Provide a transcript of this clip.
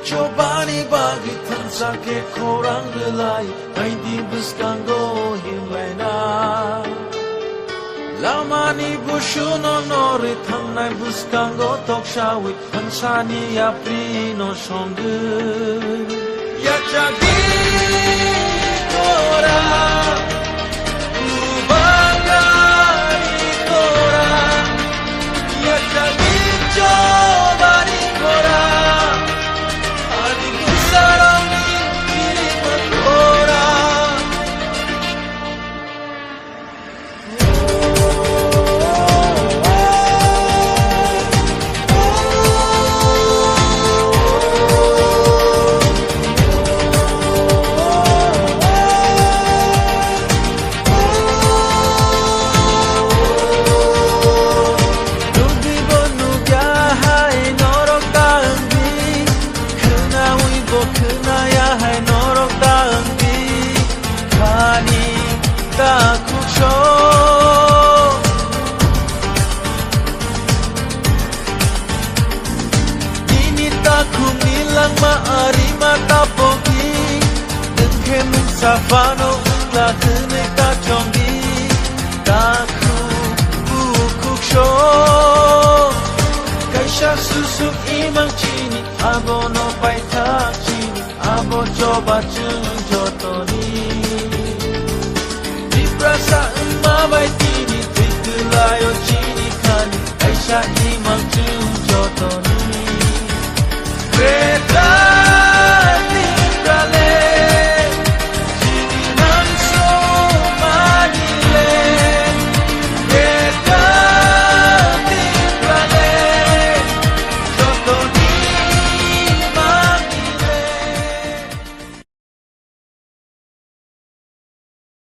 Coba ni bagi tan sakit korang relai, hai di buskango himlaina. Lama ni bushuno nori thang nai buskango tok shawi, hansani ya prino shongu. Ya jadi kora, ubangari kora. Ya jadi coba ni kora. Safano la tene ka chongi taku bukuk sho kaisha susu imang chini abo no pai ta chini abo coba jotoni diprasa mabai tini tikulayo chini kani kaisha imang jotoni